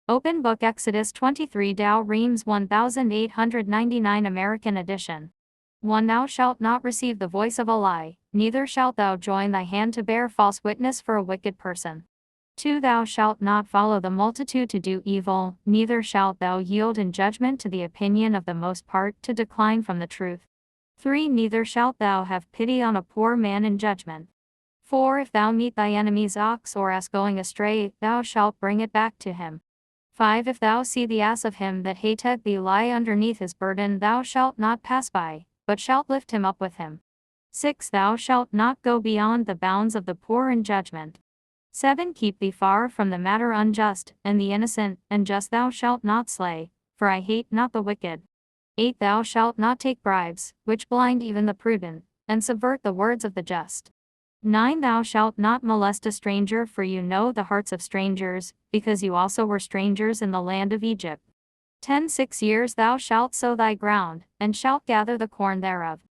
Open Book Exodus 23 Dow Reams 1899 American edition. 1. Thou shalt not receive the voice of a lie, neither shalt thou join thy hand to bear false witness for a wicked person. 2. Thou shalt not follow the multitude to do evil, neither shalt thou yield in judgment to the opinion of the most part to decline from the truth. 3. Neither shalt thou have pity on a poor man in judgment. 4. If thou meet thy enemy's ox or ass going astray, thou shalt bring it back to him. 5. If thou see the ass of him that hateth thee lie underneath his burden, thou shalt not pass by, but shalt lift him up with him. 6. Thou shalt not go beyond the bounds of the poor in judgment. 7. Keep thee far from the matter unjust, and the innocent, and just thou shalt not slay, for I hate not the wicked. 8. Thou shalt not take bribes, which blind even the prudent, and subvert the words of the just. 9. Thou shalt not molest a stranger, for you know the hearts of strangers, because you also were strangers in the land of Egypt. 10. 6 years thou shalt sow thy ground, and shalt gather the corn thereof.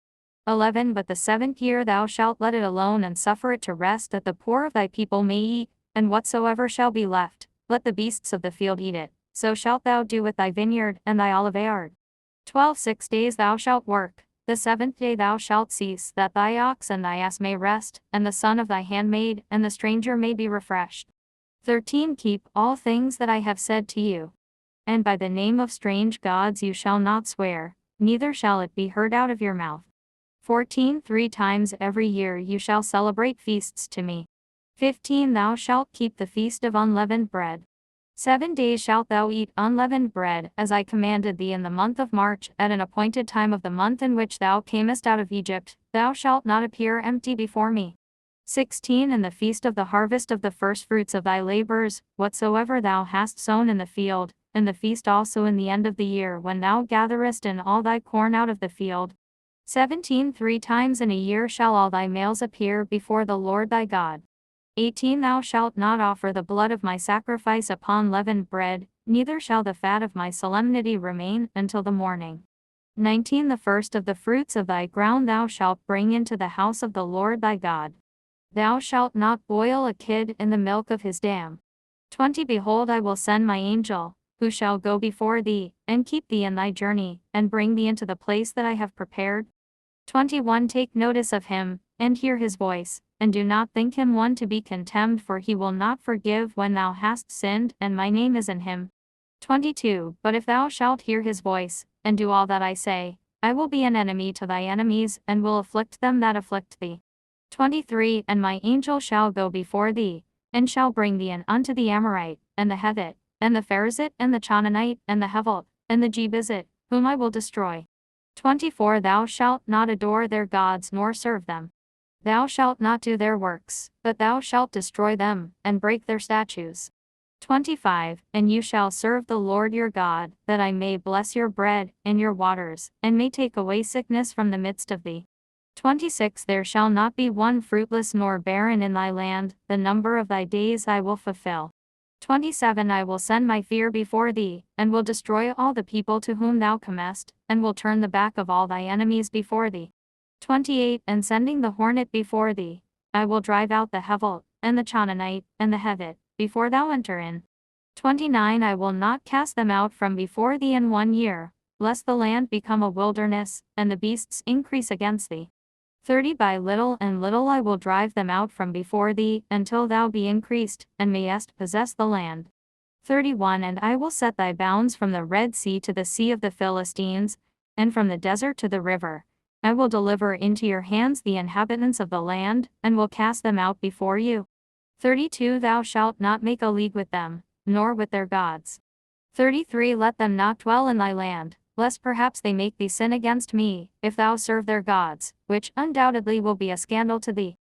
11. But the 7th year thou shalt let it alone and suffer it to rest, that the poor of thy people may eat, and whatsoever shall be left, let the beasts of the field eat it. So shalt thou do with thy vineyard and thy oliveyard. 12. 6 days thou shalt work, the 7th day thou shalt cease, that thy ox and thy ass may rest, and the son of thy handmaid and the stranger may be refreshed. 13. Keep all things that I have said to you. And by the name of strange gods you shall not swear, neither shall it be heard out of your mouth. 14. 3 times every year you shall celebrate feasts to me. 15. Thou shalt keep the feast of unleavened bread. 7 days shalt thou eat unleavened bread, as I commanded thee in the month of March, at an appointed time of the month in which thou camest out of Egypt. Thou shalt not appear empty before me. 16. In the feast of the harvest of the firstfruits of thy labors, whatsoever thou hast sown in the field, and the feast also in the end of the year, when thou gatherest in all thy corn out of the field. 17. 3 times in a year shall all thy males appear before the Lord thy God. 18. Thou shalt not offer the blood of my sacrifice upon leavened bread, neither shall the fat of my solemnity remain until the morning. 19. The first of the fruits of thy ground thou shalt bring into the house of the Lord thy God. Thou shalt not boil a kid in the milk of his dam. 20. Behold, I will send my angel, who shall go before thee, and keep thee in thy journey, and bring thee into the place that I have prepared. 21. Take notice of him, and hear his voice, and do not think him one to be contemned, for he will not forgive when thou hast sinned, and my name is in him. 22. But if thou shalt hear his voice, and do all that I say, I will be an enemy to thy enemies, and will afflict them that afflict thee. 23. And my angel shall go before thee, and shall bring thee in unto the Amorite, and the Hethite, and the Pharizite, and the Canaanite, and the Hevite, and the Jebusite, whom I will destroy. 24. Thou shalt not adore their gods nor serve them. Thou shalt not do their works, but thou shalt destroy them, and break their statues. 25. And you shall serve the Lord your God, that I may bless your bread, and your waters, and may take away sickness from the midst of thee. 26. There shall not be one fruitless nor barren in thy land, the number of thy days I will fulfill. 27. I will send my fear before thee, and will destroy all the people to whom thou comest, and will turn the back of all thy enemies before thee. 28. And sending the hornet before thee, I will drive out the Hevite, and the Canaanite, and the Hethite, before thou enter in. 29. I will not cast them out from before thee in 1 year, lest the land become a wilderness, and the beasts increase against thee. 30. By little and little I will drive them out from before thee, until thou be increased, and mayest possess the land. 31. And I will set thy bounds from the Red Sea to the sea of the Philistines, and from the desert to the river. I will deliver into your hands the inhabitants of the land, and will cast them out before you. 32. Thou shalt not make a league with them, nor with their gods. 33. Let them not dwell in thy land, lest perhaps they make thee sin against me, if thou serve their gods, which undoubtedly will be a scandal to thee.